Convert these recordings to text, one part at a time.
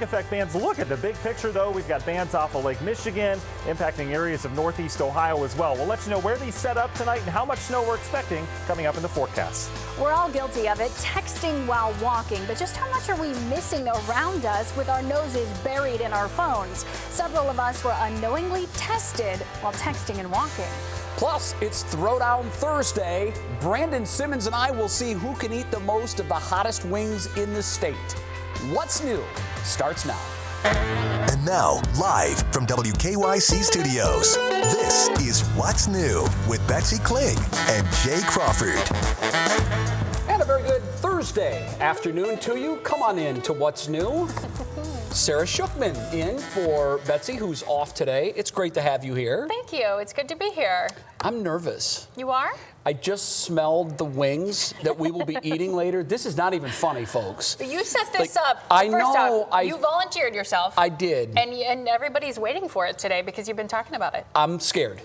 Effect bands. Look at the big picture, though. We've got bands off of Lake Michigan, impacting areas of northeast Ohio as well. We'll let you know where these set up tonight and how much snow we're expecting coming up in the forecast. We're all guilty of it, texting while walking, but just how much are we missing around us with our noses buried in our phones? Several of us were unknowingly tested while texting and walking. Plus, it's Throwdown Thursday. Brandon Simmons and I will see who can eat the most of the hottest wings in the state. What's new starts now. And now, live from WKYC Studios, this is What's New with Betsy Kling and Jay Crawford. And a very good Thursday afternoon to you. Come on in to What's New. Sara Shookman in for Betsy, who's off today. It's great to have you here. Thank you. It's good to be here. I'm nervous. You are? I just smelled the wings that we will be eating later. This is not even funny, folks. You set this up. I First know. off, you volunteered yourself. I did. And everybody's waiting for it today because you've been talking about it. I'm scared.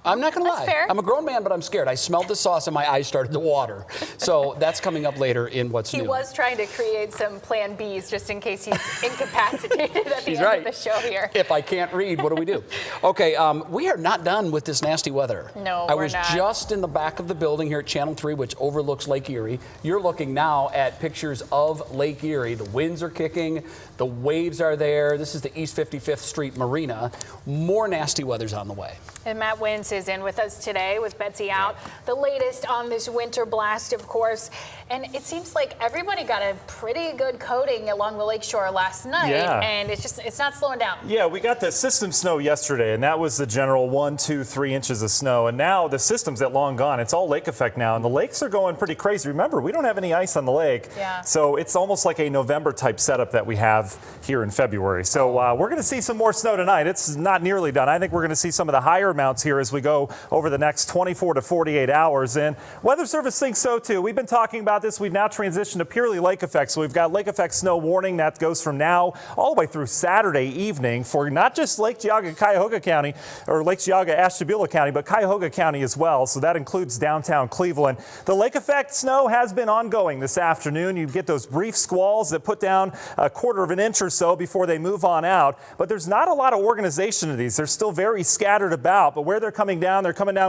I'm not going to lie. That's fair. I'm a grown man, but I'm scared. I smelled the sauce and my eyes started to water. So that's coming up later in What's New. He was trying to create some plan Bs just in case he's incapacitated at the end right. of the show here. If I can't read, what do we do? Okay, we are not done with this nasty weather. No, I we're was not. just in the back of the building here at Channel 3, which overlooks Lake Erie. You're looking now at pictures of Lake Erie. The winds are kicking. The waves are there. This is the East 55th Street Marina. More nasty weather's on the way. And Matt Wins is in with us today with Betsy out. The latest on this winter blast, of course. And it seems like everybody got a pretty good coating along the lakeshore last night. Yeah. And it's not slowing down. Yeah, we got the system snow yesterday, and that was the general 1, 2, 3 inches of snow. And now the system's at long gone. It's all lake effect now, and the lakes are going pretty crazy. Remember, we don't have any ice on the lake. Yeah. So it's almost like a November type setup that we have here in February. So we're going to see some more snow tonight. It's not nearly done. I think we're going to see some of the higher amounts here as we go over the next 24 to 48 hours. And Weather Service thinks so too. We've been talking about this. We've now transitioned to purely lake effect. So we've got lake effect snow warning that goes from now all the way through Saturday evening for not just Lake Geauga, Cuyahoga County, or Lake Geauga, Ashtabula County, but Cuyahoga County as well. So that includes downtown Cleveland. The lake effect snow has been ongoing this afternoon. You get those brief squalls that put down a quarter of an inch or so before they move on out. But there's not a lot of organization of these. They're still very scattered about, but where they're coming down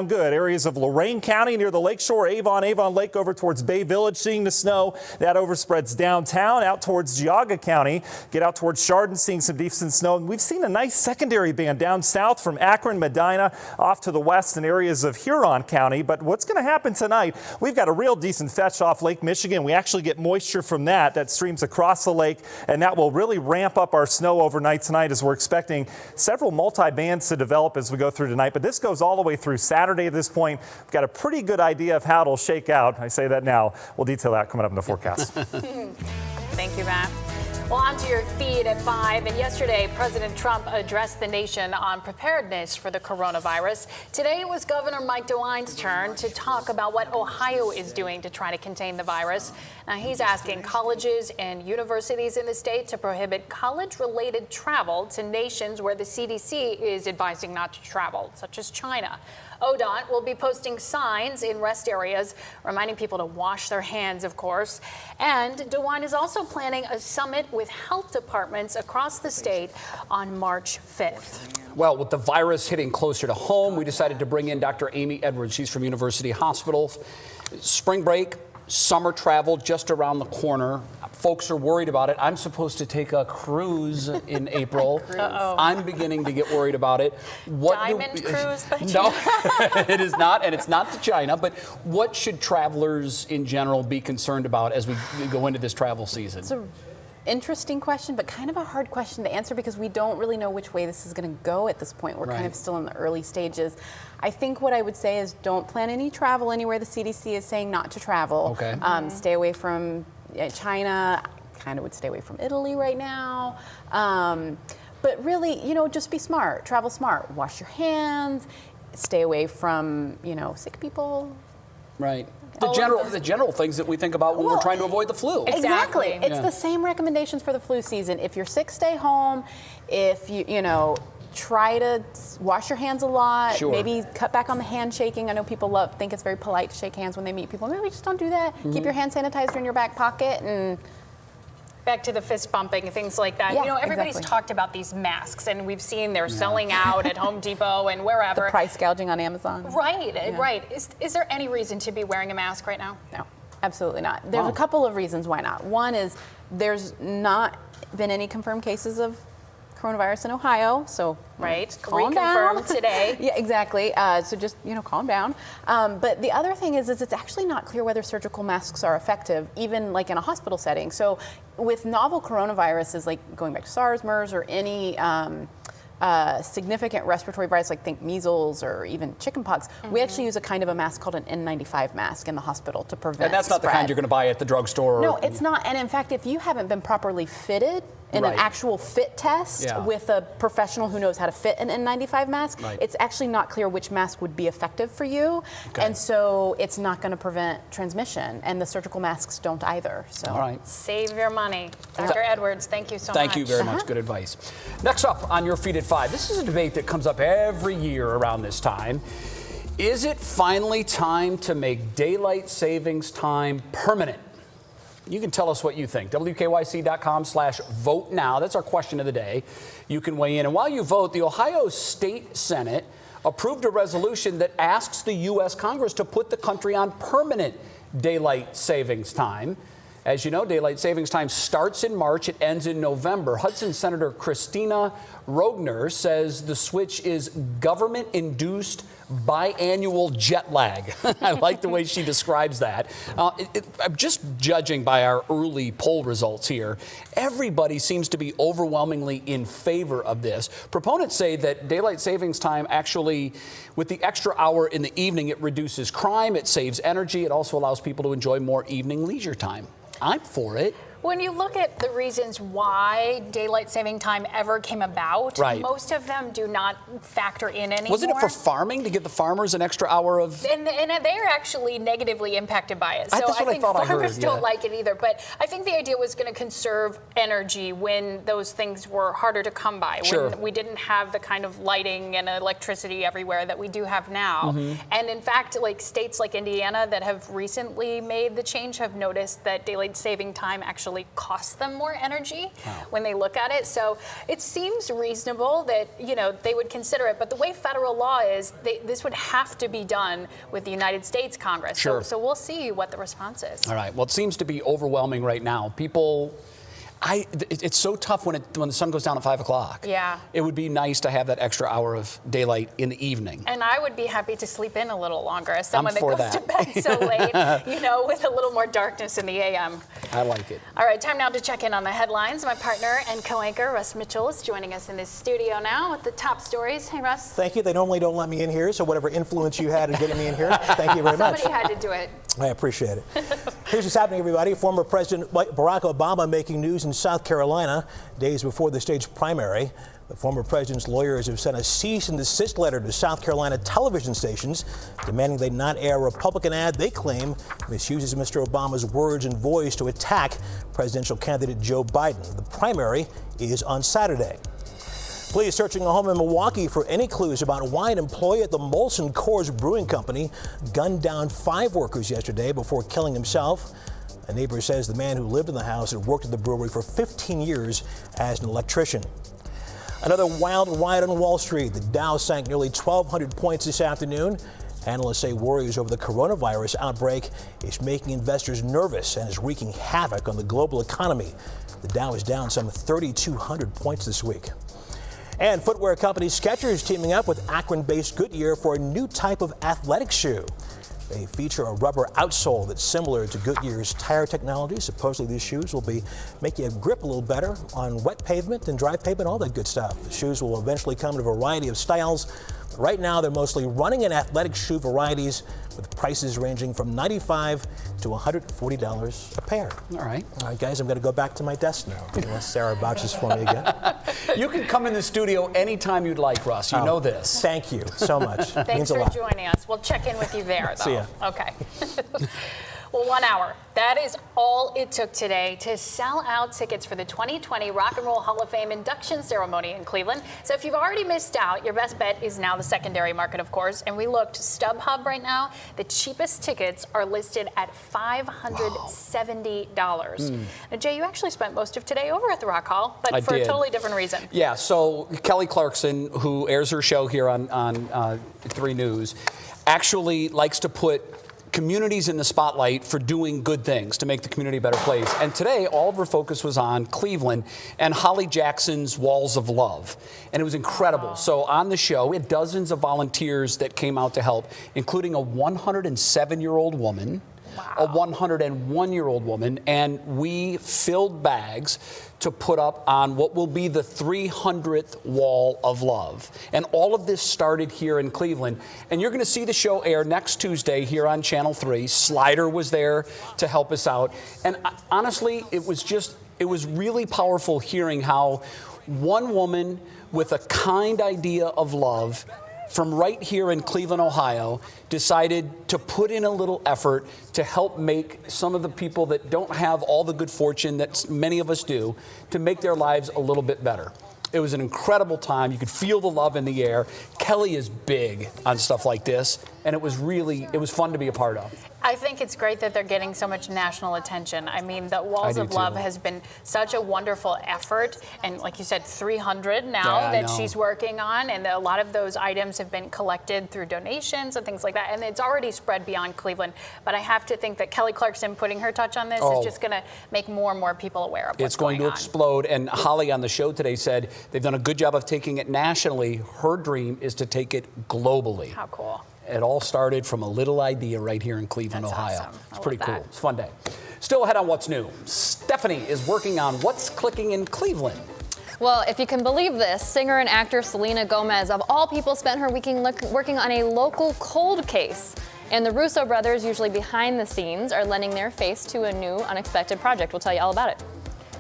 good. Areas of Lorain County near the lakeshore, Avon Lake over towards Bay Village, seeing the snow. That overspreads downtown, out towards Geauga County. Get out towards Chardon, seeing some decent snow. And we've seen a nice secondary band down south from Akron, Medina, off to the west in areas of Huron County. But what's going to happen tonight, we've got a real decent fetch off Lake Michigan. We actually get moisture from that streams across the lake, and that will really ramp up our snow overnight tonight as we're expecting several multi-bands to develop as we go through tonight. But this goes all the way through Saturday at this point. We've got a pretty good idea of how it'll shake out. I say that now. We'll detail that coming up in the forecast. Thank you, Matt. Well, on to your feed at 5. And yesterday, President Trump addressed the nation on preparedness for the coronavirus. Today, it was Governor Mike DeWine's turn to talk about what Ohio is doing to try to contain the virus. Now, he's asking colleges and universities in the state to prohibit college-related travel to nations where the CDC is advising not to travel, such as China. ODOT will be posting signs in rest areas, reminding people to wash their hands, of course. And DeWine is also planning a summit with health departments across the state on March 5th. Well, with the virus hitting closer to home, we decided to bring in Dr. Amy Edwards. She's from University Hospital. Spring break, summer travel just around the corner. Folks are worried about it. I'm supposed to take a cruise in April. I'm beginning to get worried about it. Diamond cruise? No, it is not, and it's not to China. But what should travelers in general be concerned about as we go into this travel season? It's an interesting question, but kind of a hard question to answer because we don't really know which way this is going to go at this point. We're kind of still in the early stages. I think what I would say is don't plan any travel anywhere the CDC is saying not to travel. Okay. Stay away from China. Kind of would stay away from Italy right now. But really, just be smart. Travel smart. Wash your hands. Stay away from, sick people. Right. The general things that we think about when we're trying to avoid the flu. Exactly. It's the same recommendations for the flu season. If you're sick, stay home. If try to wash your hands a lot. Sure. Maybe cut back on the handshaking. I know people think it's very polite to shake hands when they meet people. Maybe just don't do that. Keep your hand sanitizer in your back pocket and back to the fist bumping, things like that. Yeah, You know, everybody's exactly. talked about these masks, and we've seen they're selling out at Home Depot and wherever. The price gouging on Amazon. Right, right. Is there any reason to be wearing a mask right now? No, absolutely not. There's a couple of reasons why not. One is there's not been any confirmed cases of coronavirus in Ohio, so Right, calm down. reconfirmed today. Yeah, exactly. So just calm down. But the other thing is it's actually not clear whether surgical masks are effective, even like in a hospital setting. So with novel coronaviruses, like going back to SARS, MERS, or any significant respiratory virus, like think measles or even chickenpox, we actually use a kind of a mask called an N95 mask in the hospital to prevent And that's not the spread. kind you're going to buy at the drugstore. No, it's not. And in fact, if you haven't been properly fitted in an Right. actual fit test Yeah. with a professional who knows how to fit an N95 mask, Right. it's actually not clear which mask would be effective for you. Okay. And so it's not going to prevent transmission. And the surgical masks don't either. So. All right. Save your money. Dr. Edwards, thank you so much. Thank you very much. Good advice. Next up on your feed at 5, this is a debate that comes up every year around this time. Is it finally time to make daylight savings time permanent? You can tell us what you think. WKYC.com/vote now. That's our question of the day. You can weigh in. And while you vote, the Ohio State Senate approved a resolution that asks the U.S. Congress to put the country on permanent daylight savings time. As you know, daylight savings time starts in March, it ends in November. Hudson Senator Christina Rogner says the switch is government-induced biannual jet lag. I like the way she describes that. I'm just judging by our early poll results here, everybody seems to be overwhelmingly in favor of this. Proponents say that daylight savings time actually, with the extra hour in the evening, it reduces crime, it saves energy, it also allows people to enjoy more evening leisure time. I'm for it. When you look at the reasons why daylight saving time ever came about, Right. most of them do not factor in anymore. Wasn't it for farming to give the farmers an extra hour of... And they're actually negatively impacted by it. So That's what I think thought I farmers heard, don't yeah. like it either. But I think the idea was going to conserve energy when those things were harder to come by. Sure. When we didn't have the kind of lighting and electricity everywhere that we do have now. Mm-hmm. And in fact, like states like Indiana that have recently made the change have noticed that daylight saving time actually costs them more energy when they look at it. So it seems reasonable that, they would consider it. But the way federal law is, this would have to be done with the United States Congress. Sure. So we'll see what the response is. All right. Well, it seems to be overwhelming right now. People... it's so tough when the sun goes down at 5 o'clock. Yeah. It would be nice to have that extra hour of daylight in the evening. And I would be happy to sleep in a little longer as someone that for goes that. to bed so late, with a little more darkness in the a.m. I like it. All right, time now to check in on the headlines. My partner and co-anchor, Russ Mitchell, is joining us in this studio now with the top stories. Hey, Russ. Thank you. They normally don't let me in here, so whatever influence you had in getting me in here, thank you very much. Somebody had to do it. I appreciate it. Here's what's happening, everybody. Former President Barack Obama making news in South Carolina days before the state's primary. The former president's lawyers have sent a cease and desist letter to South Carolina television stations demanding they not air a Republican ad they claim misuses Mr. Obama's words and voice to attack presidential candidate Joe Biden. The primary is on Saturday. Police searching a home in Milwaukee for any clues about why an employee at the Molson Coors Brewing Company gunned down 5 workers yesterday before killing himself. A neighbor says the man who lived in the house had worked at the brewery for 15 years as an electrician. Another wild ride on Wall Street. The Dow sank nearly 1,200 points this afternoon. Analysts say worries over the coronavirus outbreak is making investors nervous and is wreaking havoc on the global economy. The Dow is down some 3,200 points this week. And footwear company Skechers teaming up with Akron-based Goodyear for a new type of athletic shoe. They feature a rubber outsole that's similar to Goodyear's tire technology. Supposedly these shoes will make you grip a little better on wet pavement and dry pavement, all that good stuff. The shoes will eventually come in a variety of styles. Right now, they're mostly running in athletic shoe varieties with prices ranging from $95 to $140 a pair. All right. All right, guys, I'm going to go back to my desk now, unless Sarah vouches for me again. You can come in the studio anytime you'd like, Russ. You know this. Thank you so much. Thanks Means a for lot. joining us. We'll check in with you there, though. See ya. Okay. Well, 1 hour. That is all it took today to sell out tickets for the 2020 Rock and Roll Hall of Fame induction ceremony in Cleveland. So if you've already missed out, your best bet is now the secondary market, of course. And we looked, StubHub right now, the cheapest tickets are listed at $570. Now, Jay, you actually spent most of today over at the Rock Hall, but for a totally different reason. Yeah, so Kelly Clarkson, who airs her show here on 3 News, actually likes to put communities in the spotlight for doing good things to make the community a better place. And today, all of her focus was on Cleveland and Holly Jackson's Walls of Love. And it was incredible. So on the show, we had dozens of volunteers that came out to help, including a 107-year-old woman, a 101-year-old woman, and we filled bags to put up on what will be the 300th Wall of Love. And all of this started here in Cleveland. And you're going to see the show air next Tuesday here on Channel 3. Slider was there to help us out. And honestly, it was really powerful hearing how one woman with a kind idea of love from right here in Cleveland, Ohio, decided to put in a little effort to help make some of the people that don't have all the good fortune that many of us do, to make their lives a little bit better. It was an incredible time. You could feel the love in the air. Kelly is big on stuff like this, and it was fun to be a part of. I think it's great that they're getting so much national attention. I mean, the Walls of Love has been such a wonderful effort. And like you said, 300 now that she's working on. And a lot of those items have been collected through donations and things like that. And it's already spread beyond Cleveland. But I have to think that Kelly Clarkson putting her touch on this is just going to make more and more people aware of what's going on. It's going to explode. And Holly on the show today said they've done a good job of taking it nationally. Her dream is to take it globally. How cool. It all started from a little idea right here in Cleveland, Ohio. Awesome. It's pretty cool. It's a fun day. Still ahead on What's New. Stephanie is working on What's Clicking in Cleveland. Well, if you can believe this, singer and actor Selena Gomez, of all people, spent her weekend working on a local cold case. And the Russo brothers, usually behind the scenes, are lending their face to a new, unexpected project. We'll tell you all about it.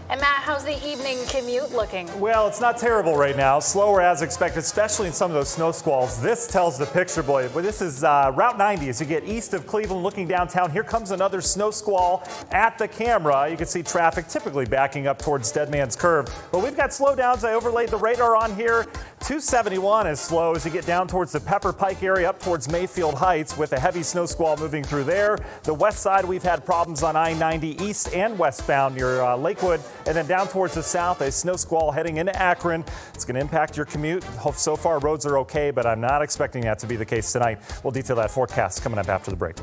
And Matt, how's the evening commute looking? Well, it's not terrible right now. Slower as expected, especially in some of those snow squalls. This tells the picture, boy. But this is Route 90 as you get east of Cleveland looking downtown. Here comes another snow squall at the camera. You can see traffic typically backing up towards Dead Man's Curve. But we've got slowdowns. I overlaid the radar on here. 271 is slow as you get down towards the Pepper Pike area up towards Mayfield Heights with a heavy snow squall moving through there. The west side, we've had problems on I-90 east and westbound near Lakewood. And then down towards the south, a snow squall heading into Akron. It's going to impact your commute. So far, roads are okay, but I'm not expecting that to be the case tonight. We'll detail that forecast coming up after the break.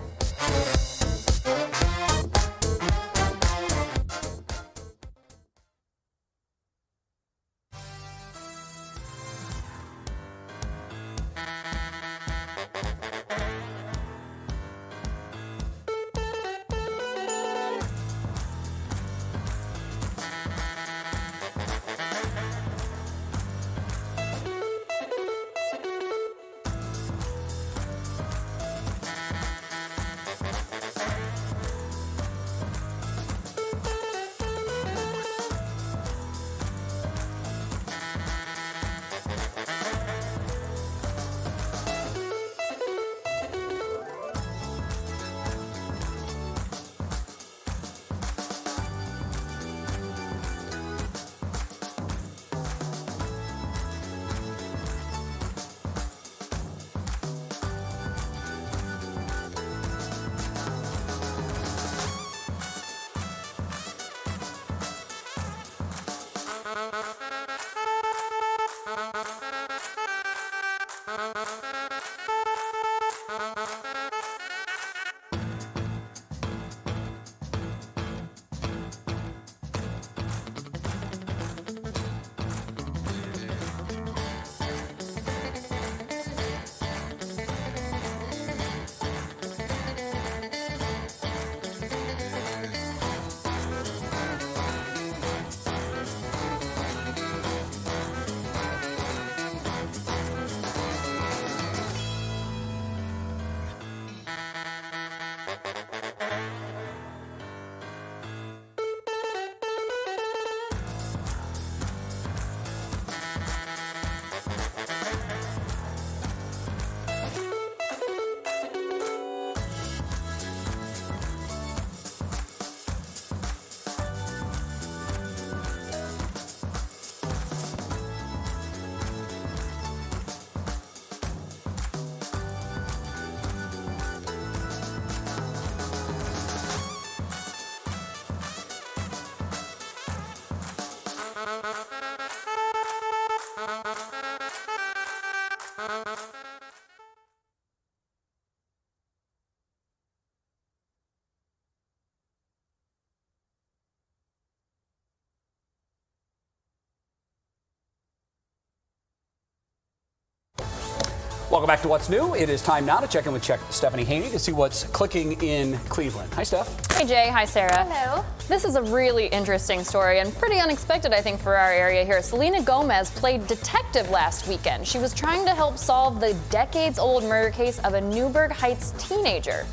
Welcome back to What's New. It is time now to check in with Stephanie Haney to see what's clicking in Cleveland. Hi, Steph. Hey, Jay. Hi, Sarah. Hello. This is a really interesting story and pretty unexpected, I think, for our area here. Selena Gomez played detective last weekend. She was trying to help solve the decades-old murder case of a Newburgh Heights teenager.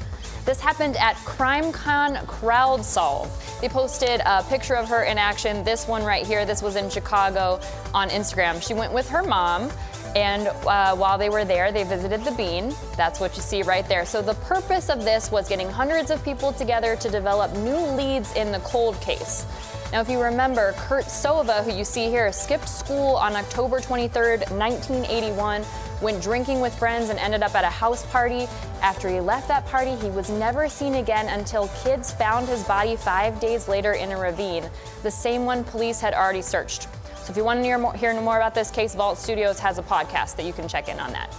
This happened at CrimeCon Crowd Solve. They posted a picture of her in action. This one right here, this was in Chicago on Instagram. She went with her mom. And while they were there, they visited the Bean. That's what you see right there. So the purpose of this was getting hundreds of people together to develop new leads in the cold case. Now, if you remember, Kurt Sova, who you see here, skipped school on October 23rd, 1981, went drinking with friends and ended up at a house party. After he left that party, he was never seen again until kids found his body 5 days later in a ravine, the same one police had already searched. So if you want to hear more about this case, Vault Studios has a podcast that you can check in on that.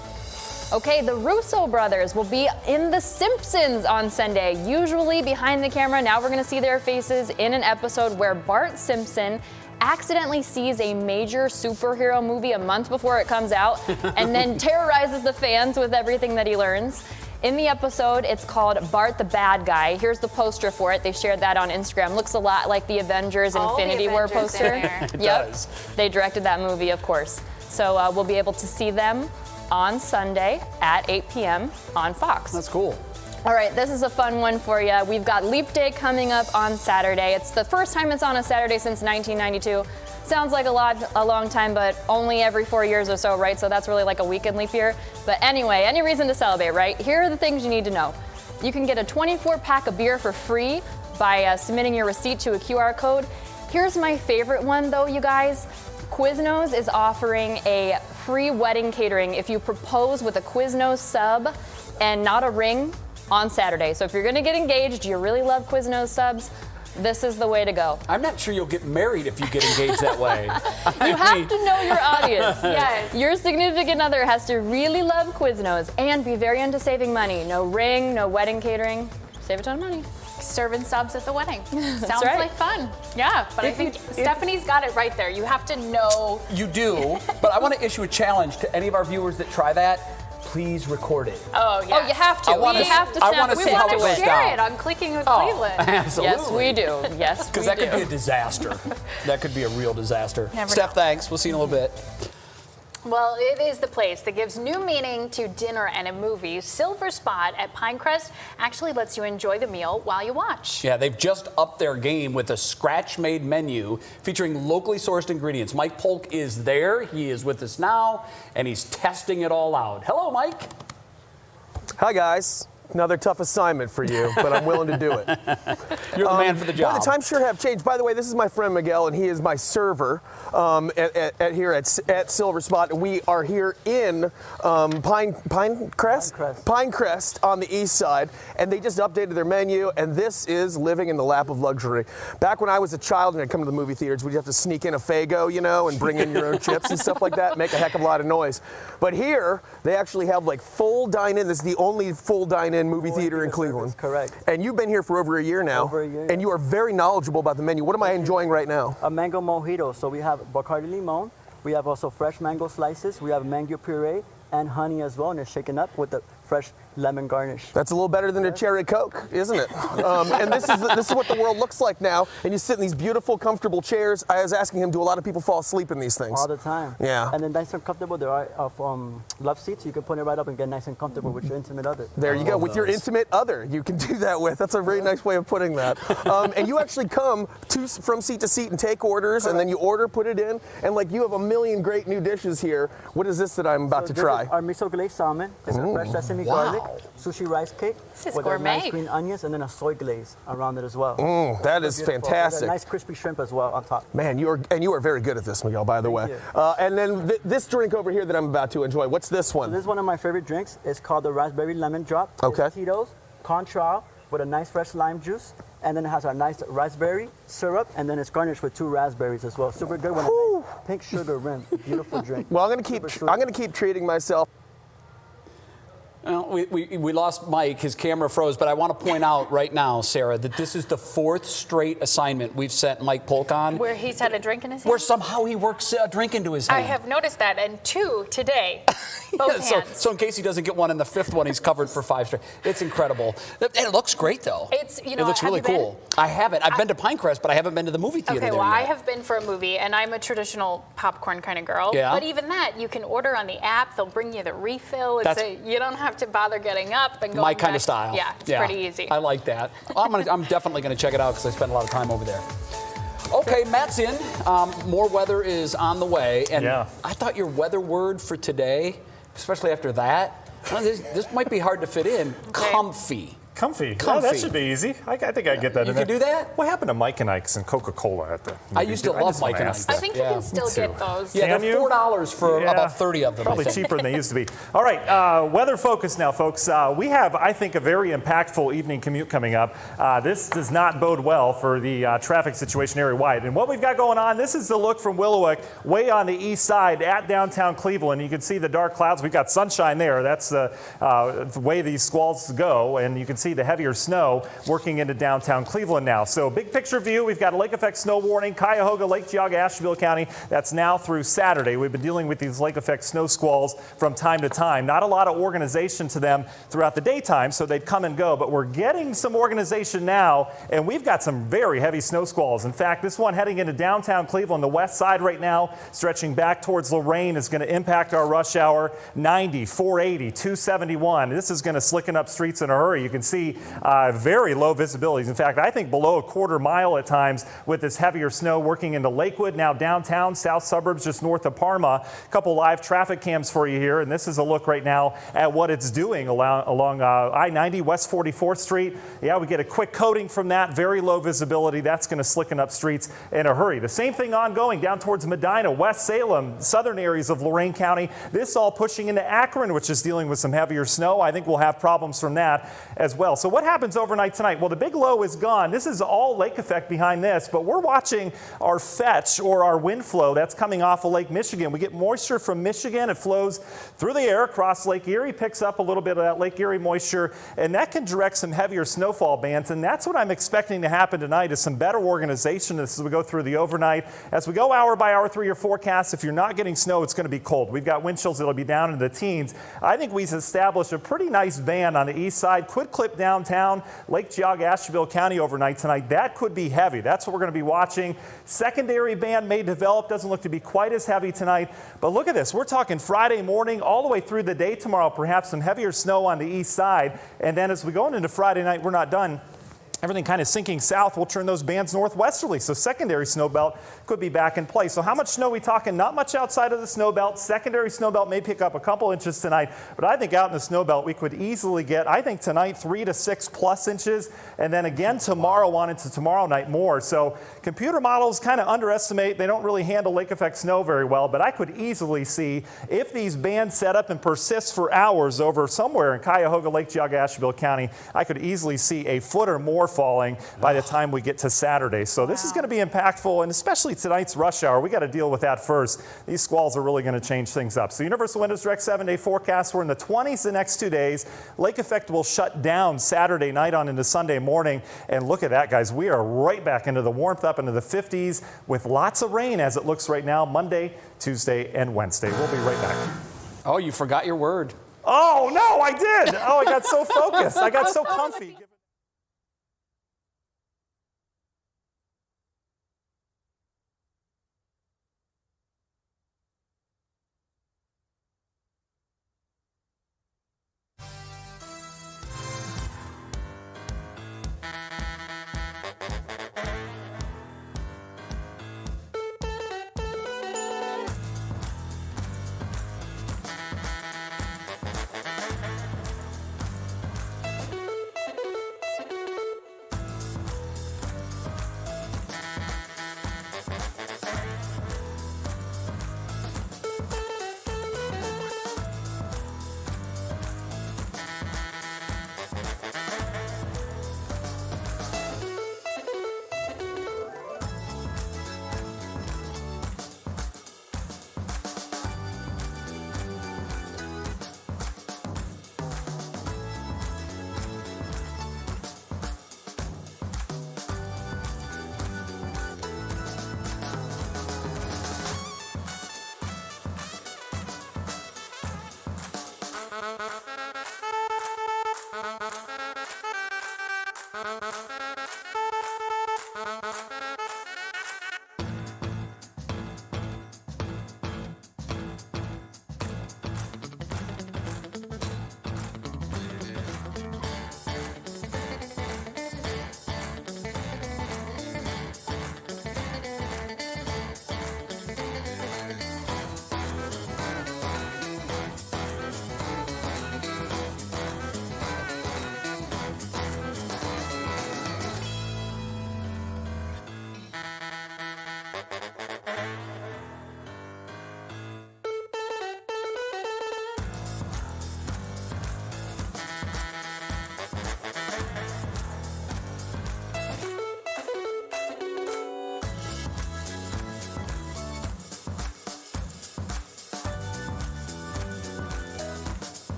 Okay, the Russo brothers will be in The Simpsons on Sunday, usually behind the camera. Now we're going to see their faces in an episode where Bart Simpson accidentally sees a major superhero movie a month before it comes out and then terrorizes the fans with everything that he learns. In the episode, it's called Bart the Bad Guy. Here's the poster for it. They shared that on Instagram. Looks a lot like the Avengers Infinity War poster. It does. They directed that movie, of course. So we'll be able to see them on Sunday at 8 p.m. on Fox. That's cool. All right, this is a fun one for you. We've got Leap Day coming up on Saturday. It's the first time it's on a Saturday since 1992. Sounds like a long time, but only every 4 years or so, right? So that's really like a weekend leap year. But anyway, any reason to celebrate, right? Here are the things you need to know. You can get a 24-pack of beer for free by submitting your receipt to a QR code. Here's my favorite one, though, you guys. Quiznos is offering a free wedding catering if you propose with a Quiznos sub and not a ring on Saturday. So if you're gonna get engaged, you really love Quiznos subs, this is the way to go. I'm not sure you'll get married if you get engaged that way. You have to know your audience. Yes. Your significant other has to really love Quiznos and be very into saving money. No ring, no wedding catering. Save a ton of money. Serving subs at the wedding. Sounds right. like fun. Yeah, but I think Stephanie's got it right there. You have to know. You do, but I want to issue a challenge to any of our viewers that try that. Please record it. Oh, yeah. Oh, you have to. We have to. I want to see how it goes share down. it on Clicking with Cleveland. Absolutely. Yes, we do. Yes, because that could be a disaster. That could be a real disaster. Never Steph, know. thanks. We'll see you in a little bit. Well, it is the place that gives new meaning to dinner and a movie. Silver Spot at Pinecrest actually lets you enjoy the meal while you watch. Yeah, they've just upped their game with a scratch-made menu featuring locally sourced ingredients. Mike Polk is there. He is with us now, and he's testing it all out. Hello, Mike. Hi, guys. Another tough assignment for you, but I'm willing to do it. You're the man for the job. Well, the times sure have changed. By the way, this is my friend Miguel, and he is my server here at Silver Spot. And we are here in Pinecrest on the east side, and they just updated their menu, and this is living in the lap of luxury. Back when I was a child and I'd come to the movie theaters, we'd have to sneak in a Faygo, you know, and bring in your own chips and stuff like that, make a heck of a lot of noise. But here, they actually have like full dine-in. This is the only full dine-in movie theater in Cleveland. Correct. And you've been here for over a year now. Over a year, and you are very knowledgeable about the menu. What am I enjoying right now? A mango mojito. So we have Bacardi Limon. We have also fresh mango slices. We have mango puree and honey as well, and it's shaken up with the fresh lemon garnish. That's a little better than a cherry Coke, isn't it? And this is what the world looks like now. And you sit in these beautiful, comfortable chairs. I was asking him, do a lot of people fall asleep in these things? All the time. Yeah. And then nice and comfortable. There are love seats. You can put it right up and get nice and comfortable with your intimate other. There you go. With your intimate other, you can do that with. That's a very nice way of putting that. And you actually come from seat to seat and take orders, and then you order, put it in, and like you have a million great new dishes here. What is this that I'm about to try? This is our miso glazed salmon. It's a fresh sesame garlic, sushi rice cake with a nice green onions, and then a soy glaze around it as well. That is fantastic. A nice crispy shrimp as well on top. Man, you are very good at this, Miguel, by the way. And then this drink over here that I'm about to enjoy, what's this one? So this is one of my favorite drinks. It's called the raspberry lemon drop. Okay. It's Tito's Contral with a nice fresh lime juice, and then it has our nice raspberry syrup, and then it's garnished with 2 raspberries as well. Super good with a nice pink sugar rim. Beautiful drink. Well, I'm gonna keep treating myself. Well, we lost Mike. His camera froze, but I want to point out right now, Sarah, that this is the 4th straight assignment we've sent Mike Polk on. Where he's had a drink in his hand? Where somehow he works a drink into his hand. I have noticed that, and 2 today. Both hands. So in case he doesn't get one in the 5th one, he's covered for 5 straight. It's incredible. It looks great, though. It looks really cool. I haven't. I've been to Pinecrest, but I haven't been to the movie theater Okay, there well, yet. I have been for a movie, and I'm a traditional popcorn kind of girl. Yeah. But even that, you can order on the app. They'll bring you the refill. You don't have to bother getting up and going My kind back. of style. Yeah, it's pretty easy. I like that. I'm definitely going to check it out because I spend a lot of time over there. Okay, Matt's in. More weather is on the way. And I thought your weather word for today, especially after that, this might be hard to fit in. Okay. Comfy. Comfy. Oh, that should be easy. I think I get that. You can do that? What happened to Mike and Ike's and Coca-Cola at the movie? I used to love Mike and Ike's. I think you can still get those. Yeah, they're $4 for about 30 of them. Probably cheaper than they used to be. All right, weather focus now, folks. We have, I think, a very impactful evening commute coming up. This does not bode well for the traffic situation area-wide. And what we've got going on, this is the look from Willowick, way on the east side at downtown Cleveland. You can see the dark clouds. We've got sunshine there. That's the way these squalls go. And you can see the heavier snow working into downtown Cleveland now. So big picture view, we've got a lake effect snow warning, Cuyahoga, Lake Geauga, Ashtabula County. That's now through Saturday. We've been dealing with these lake effect snow squalls from time to time. Not a lot of organization to them throughout the daytime, so they'd come and go. But we're getting some organization now, and we've got some very heavy snow squalls. In fact, this one heading into downtown Cleveland, the west side right now, stretching back towards Lorain, is going to impact our rush hour. 90, 480, 271. This is going to slicken up streets in a hurry. You can see very low visibilities. In fact, I think below a quarter mile at times with this heavier snow working into Lakewood, now downtown, south suburbs just north of Parma. A couple live traffic cams for you here, and this is a look right now at what it's doing along I-90 West 44th Street. Yeah, we get a quick coating from that, very low visibility. That's going to slicken up streets in a hurry. The same thing ongoing down towards Medina, West Salem, southern areas of Lorain County. This all pushing into Akron, which is dealing with some heavier snow. I think we'll have problems from that as well. So what happens overnight tonight? Well, the big low is gone. This is all lake effect behind this, but we're watching our fetch or our wind flow that's coming off of Lake Michigan. We get moisture from Michigan. It flows through the air across Lake Erie, picks up a little bit of that Lake Erie moisture, and that can direct some heavier snowfall bands. And that's what I'm expecting to happen tonight is some better organization as we go through the overnight. As we go hour by hour through your forecast, if you're not getting snow, it's going to be cold. We've got wind chills that'll be down in the teens. I think we've established a pretty nice band on the east side. Could clip downtown, Lake Geauga, Ashtabula County overnight tonight. That could be heavy. That's what we're going to be watching. Secondary band may develop. Doesn't look to be quite as heavy tonight. But look at this. We're talking Friday morning all the way through the day tomorrow. Perhaps some heavier snow on the east side. And then as we go into Friday night, we're not done. Everything kind of sinking south, we'll turn those bands northwesterly. So secondary snow belt could be back in place. So how much snow are we talking? Not much outside of the snow belt. Secondary snow belt may pick up a couple inches tonight. But I think out in the snow belt, we could easily get, I think tonight, 3 to 6 plus inches. And then again tomorrow on into tomorrow night more. So computer models kind of underestimate. They don't really handle lake effect snow very well. But I could easily see if these bands set up and persist for hours over somewhere in Cuyahoga, Lake Geauga, Ashtabula County, I could easily see a foot or more falling by the time we get to Saturday. So this is going to be impactful, and especially tonight's rush hour. We got to deal with that first. These squalls are really going to change things up. So Universal Windows Direct 7-day forecast. We're in the 20s the next 2 days. Lake effect will shut down Saturday night on into Sunday morning. And look at that, guys. We are right back into the warmth, up into the 50s with lots of rain as it looks right now, Monday, Tuesday, and Wednesday. We'll be right back. Oh, you forgot your word. Oh, no, I did. Oh, I got so focused. I got so comfy.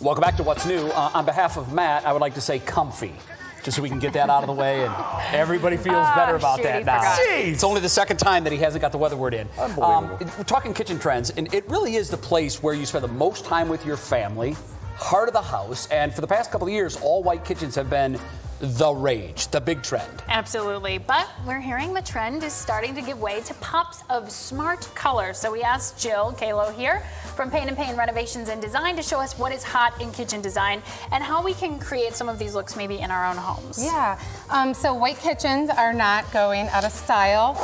Welcome back to What's New. On behalf of Matt, I would like to say comfy, just so we can get that out of the way and everybody feels better about that now. It's only the second time that he hasn't got the weather word in. Unbelievable. We're talking kitchen trends, and it really is the place where you spend the most time with your family, heart of the house, and for the past couple of years, all white kitchens have been the rage, the big trend. Absolutely, but we're hearing the trend is starting to give way to pops of smart color. So we asked Jill Kalo here from Paint and Pain Renovations and Design to show us what is hot in kitchen design and how we can create some of these looks maybe in our own homes. Yeah, so white kitchens are not going out of style.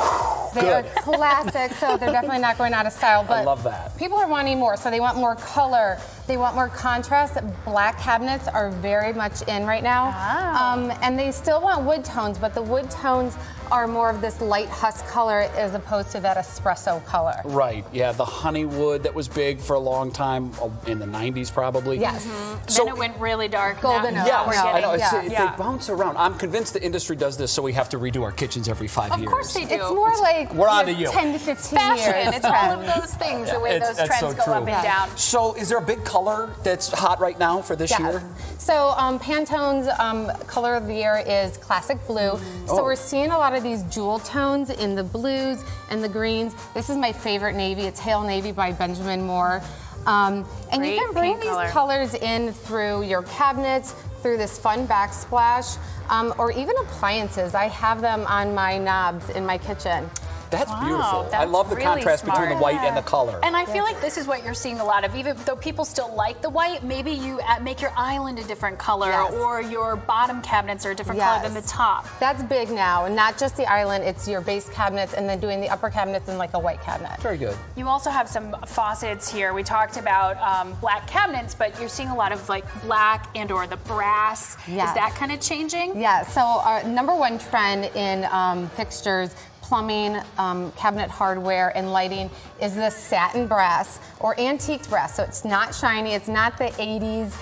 They are classic, so they're definitely not going out of style. But I love that. People are wanting more, so they want more color. They want more contrast. Black cabinets are very much in right now. And they still want wood tones, but the wood tones are more of this light husk color as opposed to that espresso color. Right, yeah, the honey wood that was big for a long time, in the 90s probably. Yes. So Then it went really dark. Golden now, oak. now Yeah, we're I know. getting- They bounce around. I'm convinced the industry does this, so we have to redo our kitchens every 5 years. Of course they do. It's more like We're on to you. 10 to 15 fashion. years. It's all of those things, the way those That's trends so go true. up and down. So, is there a big color that's hot right now for this year? So Pantone's color of the year is classic blue. So we're seeing a lot of these jewel tones in the blues and the greens. This is my favorite navy. It's Hail Navy by Benjamin Moore. And Great you can bring paint these color. colors in through your cabinets, through this fun backsplash, or even appliances. I have them on my knobs in my kitchen. That's beautiful. I that's love the really contrast between the smart. white and the color. And I feel like this is what you're seeing a lot of. Even though people still like the white, maybe you make your island a different color, Yes. or your bottom cabinets are a different color than the top. That's big now, and not just the island, it's your base cabinets and then doing the upper cabinets in like a white cabinet. Very good. You also have some faucets here. We talked about black cabinets, but you're seeing a lot of like black and or the brass. Yes. Is that kind of changing? Yeah, so our number one trend in fixtures, plumbing, cabinet hardware, and lighting is the satin brass or antique brass. So it's not shiny, it's not the 80s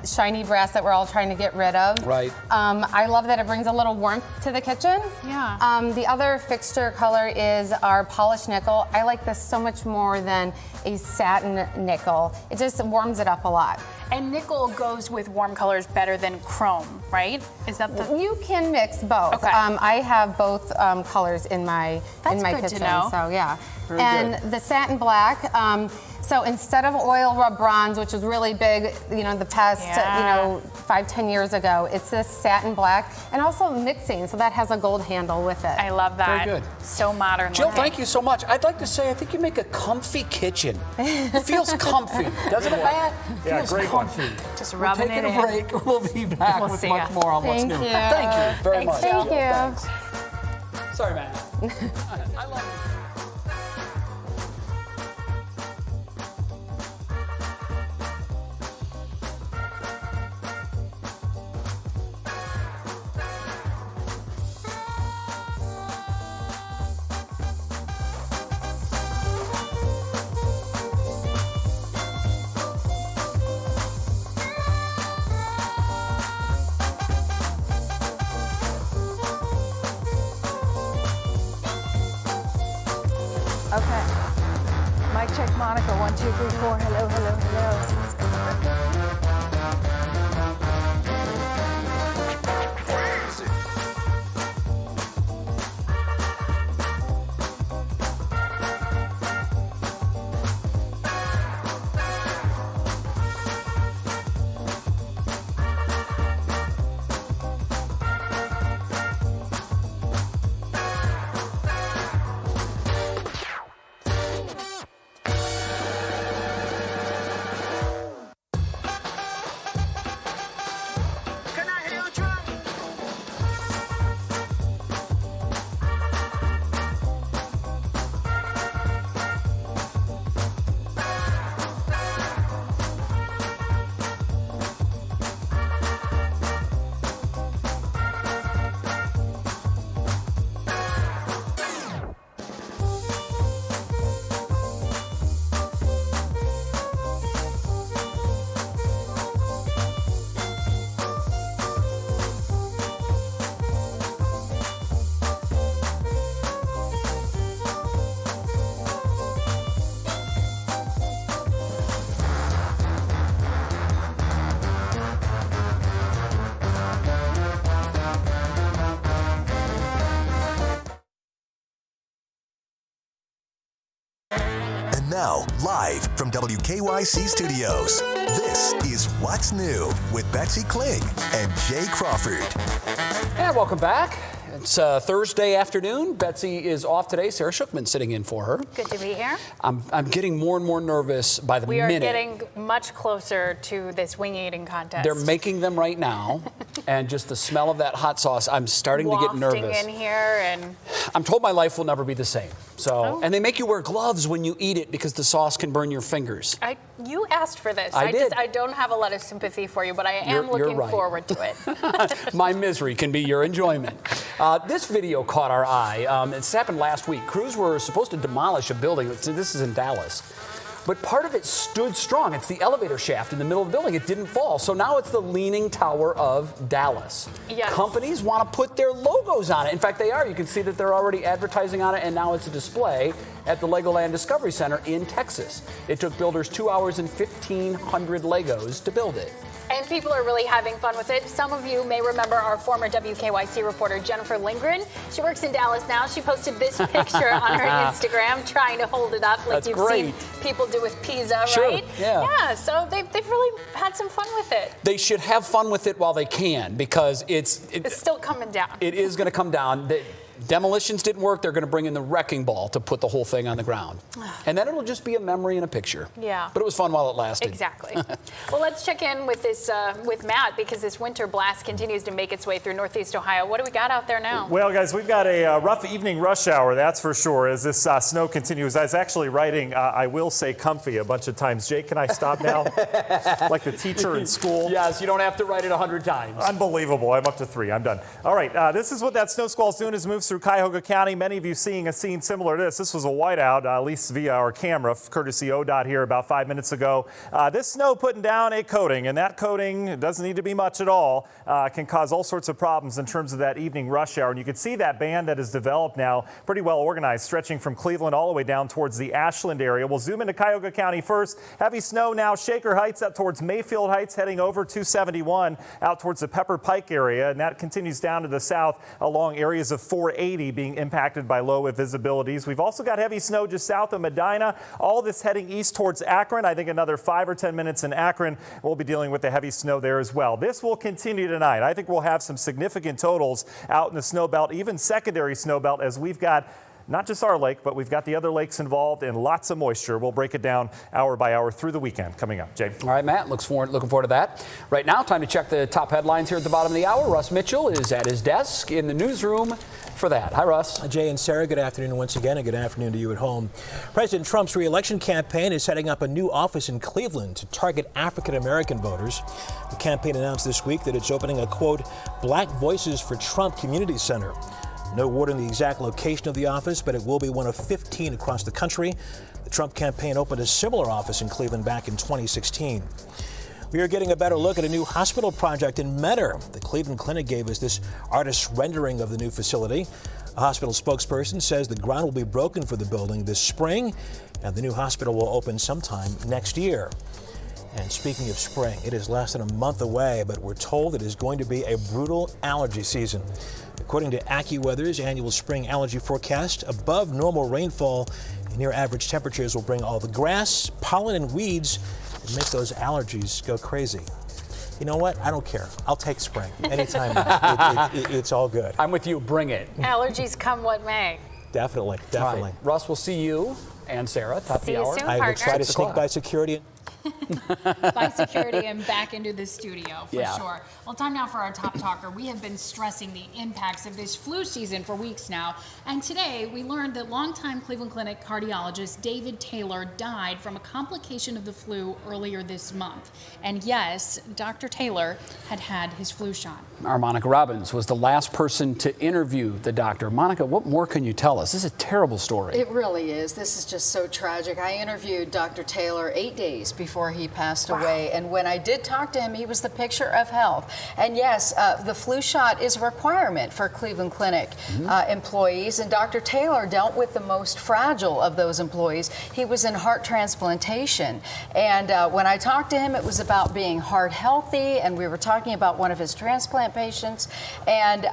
shiny brass that we're all trying to get rid of. Right. I love that it brings a little warmth to the kitchen. Yeah. The other fixture color is our polished nickel. I like this so much more than a satin nickel. It just warms it up a lot. And nickel goes with warm colors better than chrome, right? Is that the? You can mix both. Okay. I have both colors in my That's in my good to kitchen. know. So yeah. Very and good. the satin black. So instead of oil rub bronze, which was really big, the past, 5-10 years ago, it's this satin black, and also mixing. So that has a gold handle with it. I love that. Very good. So modern. Jill, looking. thank you so much. I'd like to say I think you make a comfy kitchen. It feels comfy, doesn't it, Matt? Yeah, Feels great one. comfy. Just We're rubbing taking it a in. break. We'll be back We'll with see much ya. more on What's Thank New. you. Thank you very Thanks, much. Jill. Thank you. Thanks. Sorry, Matt. I love you. Okay. Mic check, Monica. 1, 2, 3, 4. Hello, hello, hello. And now, live from WKYC Studios, this is What's New with Betsy Kling and Jay Crawford. And welcome back. It's Thursday afternoon. Betsy is off today. Sara Shookman sitting in for her. Good to be here. I'm getting more and more nervous by the We are minute. getting much closer to this wing eating contest. They're making them right now, and just the smell of that hot sauce, I'm starting to get nervous. Wafting in here, and I'm told my life will never be the same. So, and they make you wear gloves when you eat it because the sauce can burn your fingers. You asked for this. I did. I don't have a lot of sympathy for you, but I am You're looking right. forward to it. My misery can be your enjoyment. This video caught our eye. It's happened last week. Crews were supposed to demolish a building. This is in Dallas. But part of it stood strong. It's the elevator shaft in the middle of the building. It didn't fall. So now it's the Leaning Tower of Dallas. Yes. Companies want to put their logos on it. In fact, they are. You can see that they're already advertising on it, and now it's a display at the Legoland Discovery Center in Texas. It took builders 2 hours and 1,500 Legos to build it. And people are really having fun with it. Some of you may remember our former WKYC reporter, Jennifer Lindgren. She works in Dallas now. She posted this picture on her Instagram, trying to hold it up like That's you've great. seen people do with pizza, Sure, right? yeah. Yeah, so they've really had some fun with it. They should have fun with it while they can, because It's still coming down. it is going to come down. The demolitions didn't work. They're going to bring in the wrecking ball to put the whole thing on the ground. And then it'll just be a memory and a picture. Yeah. But it was fun while it lasted. Exactly. Well, let's check in with this with Matt, because this winter blast continues to make its way through Northeast Ohio. What do we got out there now? Well, guys, we've got a rough evening rush hour, that's for sure, as this snow continues. I was actually writing, I will say comfy a bunch of times. Jake, can I stop now? Like the teacher in school? Yes, you don't have to write it 100 times. Unbelievable. I'm up to 3. I'm done. All right. This is what that snow squall's doing as it moves through Cuyahoga County. Many of you seeing a scene similar to this. This was a whiteout, at least via our camera, courtesy ODOT here about 5 minutes ago. This snow putting down a coating, and that coating doesn't need to be much at all. Can cause all sorts of problems in terms of that evening rush hour. And you can see that band that is developed now, pretty well organized, stretching from Cleveland all the way down towards the Ashland area. We'll zoom into Cuyahoga County first. Heavy snow now, Shaker Heights up towards Mayfield Heights, heading over 271 out towards the Pepper Pike area. And that continues down to the south along areas of 480 being impacted by low visibilities. We've also got heavy snow just south of Medina. All this heading east towards Akron. I think another 5 or 10 minutes in Akron. We'll be dealing with the heavy snow there as well. This will continue tonight. I think we'll have some significant totals out in the snow belt, even secondary snow belt, as we've got not just our lake, but we've got the other lakes involved and lots of moisture. We'll break it down hour by hour through the weekend coming up. Jay. All right, Matt, looking forward to that. Right now, time to check the top headlines here at the bottom of the hour. Russ Mitchell is at his desk in the newsroom for that. Hi, Russ. Jay and Sarah, good afternoon once again, and good afternoon to you at home. President Trump's re-election campaign is setting up a new office in Cleveland to target African-American voters. The campaign announced this week that it's opening a, quote, Black Voices for Trump Community Center. No word on the exact location of the office, but it will be one of 15 across the country. The Trump campaign opened a similar office in Cleveland back in 2016. We are getting a better look at a new hospital project in Mentor. The Cleveland Clinic gave us this artist's rendering of the new facility. A hospital spokesperson says the ground will be broken for the building this spring, and the new hospital will open sometime next year. And speaking of spring, it is less than a month away, but we're told it is going to be a brutal allergy season. According to AccuWeather's annual spring allergy forecast, above normal rainfall and near average temperatures will bring all the grass, pollen, and weeds and make those allergies go crazy. You know what? I don't care. I'll take spring anytime. It's all good. I'm with you. Bring it. Allergies come what may. Definitely. All right. Russ, we'll see you and Sarah top of the hour. Soon, I will try to sneak by security. By security and back into the studio, for Yeah. sure. Well, time now for our top talker. We have been stressing the impacts of this flu season for weeks now. And today we learned that longtime Cleveland Clinic cardiologist David Taylor died from a complication of the flu earlier this month. And yes, Dr. Taylor had had his flu shot. Our Monica Robbins was the last person to interview the doctor. Monica, what more can you tell us? This is a terrible story. It really is. This is just so tragic. I interviewed Dr. Taylor 8 days before he passed away, and when I did talk to him, he was the picture of health. And yes, the flu shot is a requirement for Cleveland Clinic employees, and Dr. Taylor dealt with the most fragile of those employees. He was in heart transplantation, and when I talked to him, it was about being heart healthy, and we were talking about one of his transplant patients, and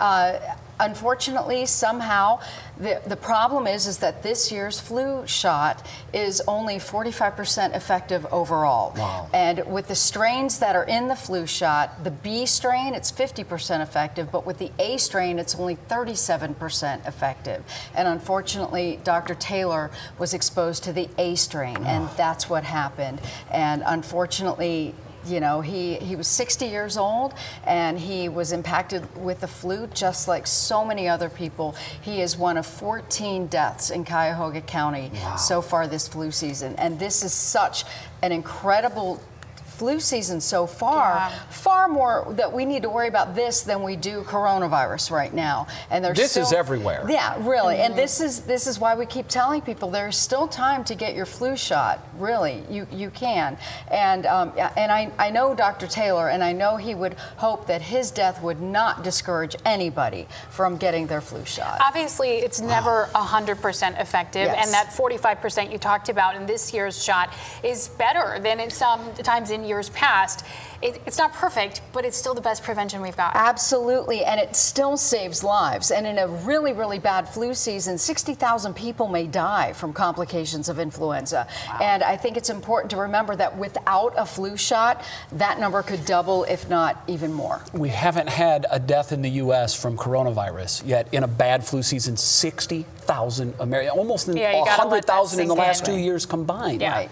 unfortunately, somehow, the problem is that this year's flu shot is only 45% effective overall. Wow. And with the strains that are in the flu shot, the B strain, it's 50% effective, but with the A strain, it's only 37% effective. And unfortunately, Dr. Taylor was exposed to the A strain, and that's what happened. And unfortunately, you know, he was 60 years old, and he was impacted with the flu just like so many other people. He is one of 14 deaths in Cuyahoga County so far this flu season. And this is such an incredible flu season so far, far more that we need to worry about this than we do coronavirus right now. And there's This is everywhere. Yeah, really. And this is why we keep telling people there's still time to get your flu shot. Really, you can. And I know Dr. Taylor, and I know he would hope that his death would not discourage anybody from getting their flu shot. Obviously, it's never 100% effective, Yes. and that 45% you talked about in this year's shot is better than in some times in years past. It's not perfect, but it's still the best prevention we've got. Absolutely, and it still saves lives. And in a really, really bad flu season, 60,000 people may die from complications of influenza. And I think it's important to remember that without a flu shot, that number could double, if not even more. We haven't had a death in the U.S. from coronavirus yet in a bad flu season. 60,000 Americans, almost 100,000 in the last 2 years combined. Yeah. Right.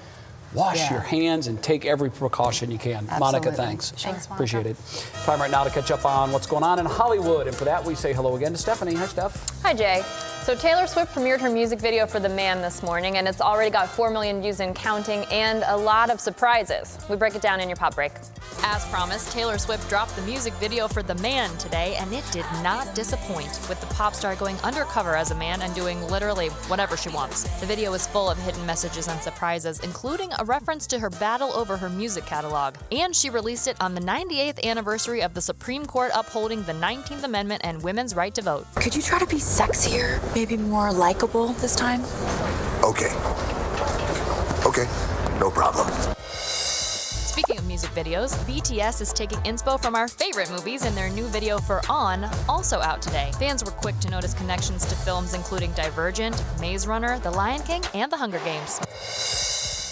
Wash your hands and take every precaution you can. Monica, thanks. Thanks, Monica. Appreciate it. Time right now to catch up on what's going on in Hollywood. And for that, we say hello again to Stephanie. Hi, Steph. Hi, Jay. So Taylor Swift premiered her music video for The Man this morning, and it's already got 4 million views and counting, and a lot of surprises. We break it down in your pop break. As promised, Taylor Swift dropped the music video for The Man today, and it did not disappoint, with the pop star going undercover as a man and doing literally whatever she wants. The video is full of hidden messages and surprises, including a reference to her battle over her music catalog. And she released it on the 98th anniversary of the Supreme Court upholding the 19th Amendment and women's right to vote. Could you try to be sexier? Maybe more likable this time? Okay. Okay, no problem. Speaking of music videos, BTS is taking inspo from our favorite movies in their new video for On, also out today. Fans were quick to notice connections to films including Divergent, Maze Runner, The Lion King, and The Hunger Games.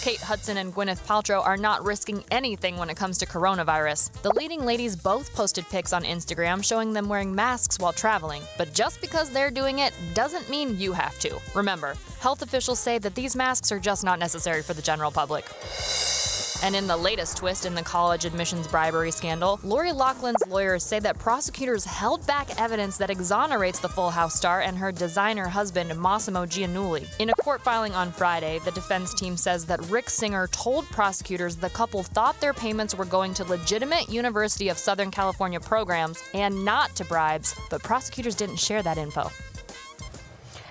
Kate Hudson and Gwyneth Paltrow are not risking anything when it comes to coronavirus. The leading ladies both posted pics on Instagram showing them wearing masks while traveling. But just because they're doing it doesn't mean you have to. Remember, health officials say that these masks are just not necessary for the general public. And in the latest twist in the college admissions bribery scandal, Lori Loughlin's lawyers say that prosecutors held back evidence that exonerates the Full House star and her designer husband, Massimo Giannulli. In a court filing on Friday, the defense team says that Rick Singer told prosecutors the couple thought their payments were going to legitimate University of Southern California programs and not to bribes, but prosecutors didn't share that info.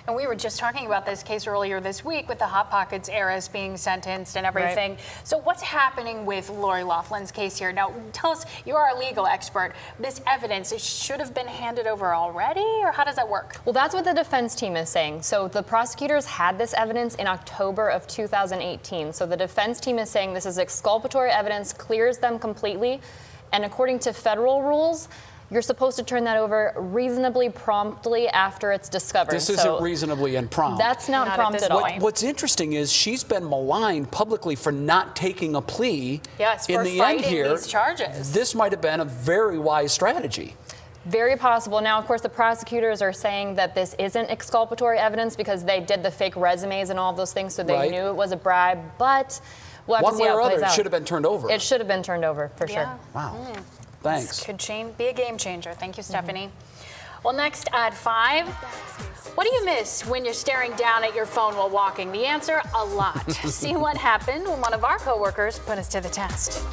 And we were just talking about this case earlier this week with the Hot Pockets heiress being sentenced and everything. Right. So what's happening with Lori Loughlin's case here? Now, tell us, you are a legal expert. This evidence, it should have been handed over already, or how does that work? Well, that's what the defense team is saying. So the prosecutors had this evidence in October of 2018. So the defense team is saying this is exculpatory evidence, clears them completely. And according to federal rules, you're supposed to turn that over reasonably promptly after it's discovered. This isn't reasonably and prompt. That's not prompt at all. What's interesting is she's been maligned publicly for not taking a plea. Yes, in for the end fighting here, these charges. This might have been a very wise strategy. Very possible. Now, of course, the prosecutors are saying that this isn't exculpatory evidence because they did the fake resumes and all of those things, so they knew it was a bribe. But we'll have to see how it plays out. One way or other, it should have been turned over. It should have been turned over, for sure. Wow. Thanks. This could be a game changer. Thank you, Stephanie. Well, next at 5, what do you miss when you're staring down at your phone while walking? The answer, a lot. See what happened when one of our coworkers put us to the test.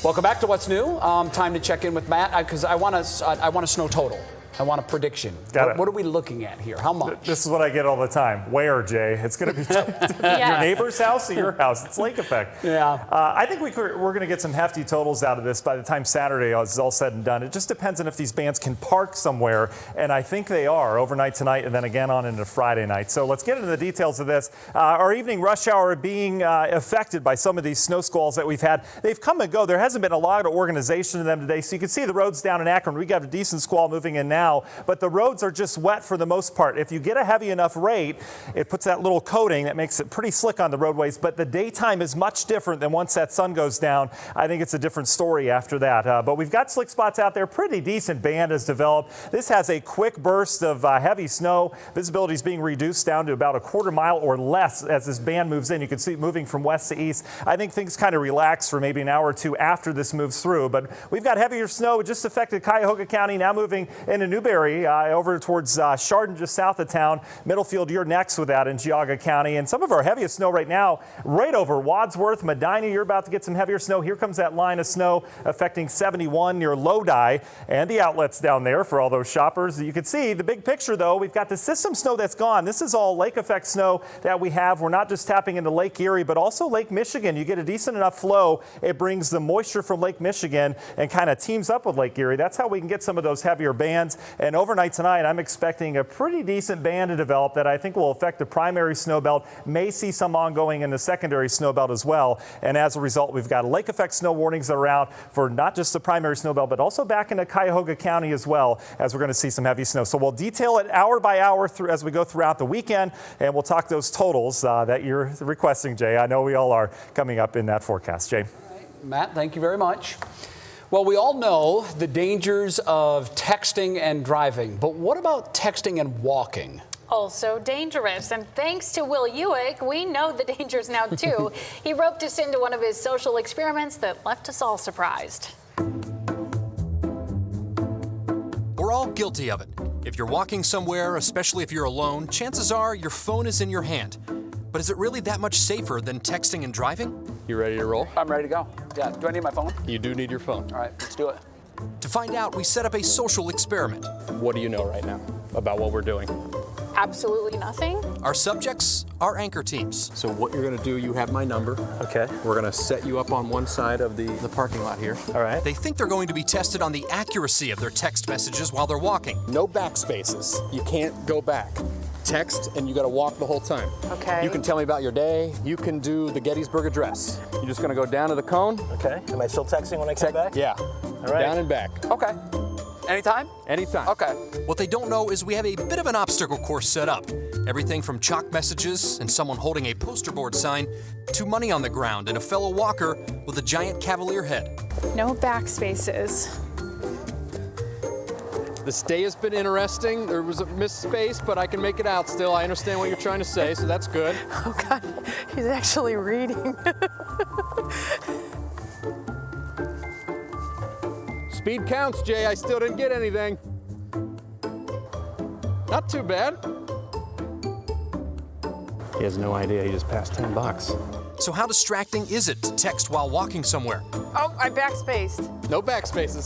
Welcome back to What's New. Time to check in with Matt because I want a snow total. I want a prediction. What are we looking at here? How much? This is what I get all the time. Where, Jay? It's going to be your neighbor's house or your house. It's lake effect. Yeah. I think we're going to get some hefty totals out of this by the time Saturday is all said and done. It just depends on if these bands can park somewhere, and I think they are overnight tonight and then again on into Friday night. So let's get into the details of this. Our evening rush hour being affected by some of these snow squalls that we've had. They've come and go. There hasn't been a lot of organization in them today, so you can see the roads down in Akron. We got a decent squall moving in now, but the roads are just wet for the most part. If you get a heavy enough rate, it puts that little coating that makes it pretty slick on the roadways, but the daytime is much different than once that sun goes down. I think it's a different story after that. But we've got slick spots out there. Pretty decent band has developed. This has a quick burst of heavy snow. Visibility is being reduced down to about a quarter mile or less as this band moves in. You can see it moving from west to east. I think things kind of relax for maybe an hour or two after this moves through, but we've got heavier snow. It just affected Cuyahoga County, now moving into Newberry, over towards Chardon, just south of town. Middlefield, you're next with that in Geauga County. And some of our heaviest snow right now, right over Wadsworth, Medina, you're about to get some heavier snow. Here comes that line of snow affecting 71 near Lodi and the outlets down there for all those shoppers. You can see the big picture, though. We've got the system snow that's gone. This is all lake effect snow that we have. We're not just tapping into Lake Erie, but also Lake Michigan. You get a decent enough flow. It brings the moisture from Lake Michigan and kind of teams up with Lake Erie. That's how we can get some of those heavier bands. And overnight tonight, I'm expecting a pretty decent band to develop that I think will affect the primary snow belt. May see some ongoing in the secondary snow belt as well. And as a result, we've got lake effect snow warnings that are out for not just the primary snow belt, but also back into Cuyahoga County as well, as we're going to see some heavy snow. So we'll detail it hour by hour as we go throughout the weekend, and we'll talk those totals that you're requesting, Jay. I know we all are coming up in that forecast, Jay. Matt, thank you very much. Well, we all know the dangers of texting and driving, but what about texting and walking? Also dangerous. And thanks to Will Ewick, we know the dangers now too. He roped us into one of his social experiments that left us all surprised. We're all guilty of it. If you're walking somewhere, especially if you're alone, chances are your phone is in your hand. But is it really that much safer than texting and driving? You ready to roll? I'm ready to go. Yeah. Do I need my phone? You do need your phone. All right, let's do it. To find out, we set up a social experiment. What do you know right now about what we're doing? Absolutely nothing. Our subjects are anchor teams. So what you're going to do, you have my number. Okay. We're going to set you up on one side of the parking lot here. All right. They think they're going to be tested on the accuracy of their text messages while they're walking. No backspaces. You can't go back. Text, and you got to walk the whole time. Okay. You can tell me about your day. You can do the Gettysburg Address. You're just going to go down to the cone. Okay. Am I still texting when I come back? Yeah. All right. Down and back. Okay. Anytime? Anytime. Okay. What they don't know is we have a bit of an obstacle course set up. Everything from chalk messages and someone holding a poster board sign to money on the ground and a fellow walker with a giant cavalier head. No backspaces. This day has been interesting. There was a missed space, but I can make it out still. I understand what you're trying to say, so that's good. Oh God, he's actually reading. Speed counts, Jay. I still didn't get anything. Not too bad. He has no idea. He just passed $10. So how distracting is it to text while walking somewhere? Oh, I backspaced. No backspaces.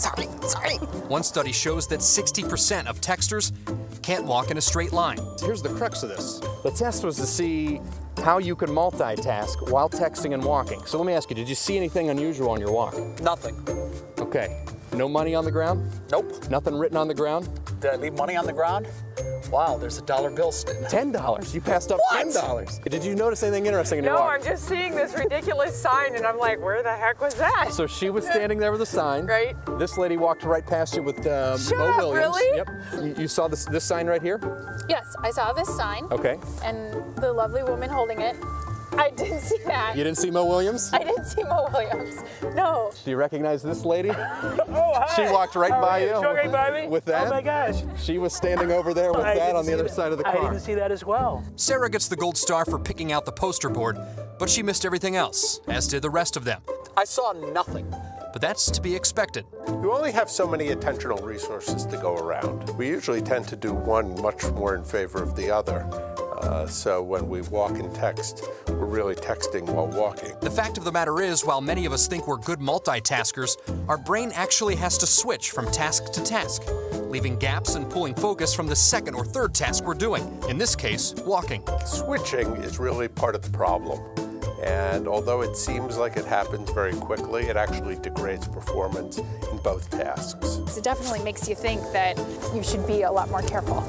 Sorry. One study shows that 60% of texters can't walk in a straight line. Here's the crux of this. The test was to see how you could multitask while texting and walking. So let me ask you, did you see anything unusual on your walk? Nothing. Okay. No money on the ground? Nope. Nothing written on the ground? Did I leave money on the ground? Wow, there's a dollar bill sitting. $10. You passed up $10. Did you notice anything interesting in your No, walk? I'm just seeing this ridiculous sign, and I'm like, where the heck was that? So she was standing there with a sign. Right. This lady walked right past you with Shut Mo up, Williams. really? Yep. You saw this sign right here? Yes, I saw this sign. Okay. And the lovely woman holding it. I didn't see that. You didn't see Mo Williams? I didn't see Mo Williams. No. Do you recognize this lady? Oh, hi. She walked right by you. Right by me? With that? Oh my gosh. She was standing over there with that on the other side of the car. I didn't see that as well. Sarah gets the gold star for picking out the poster board, but she missed everything else, as did the rest of them. I saw nothing. But that's to be expected. You only have so many attentional resources to go around. We usually tend to do one much more in favor of the other. So when we walk and text, we're really texting while walking. The fact of the matter is, while many of us think we're good multitaskers, our brain actually has to switch from task to task, leaving gaps and pulling focus from the second or third task we're doing, in this case, walking. Switching is really part of the problem. And although it seems like it happens very quickly, it actually degrades performance in both tasks. It definitely makes you think that you should be a lot more careful.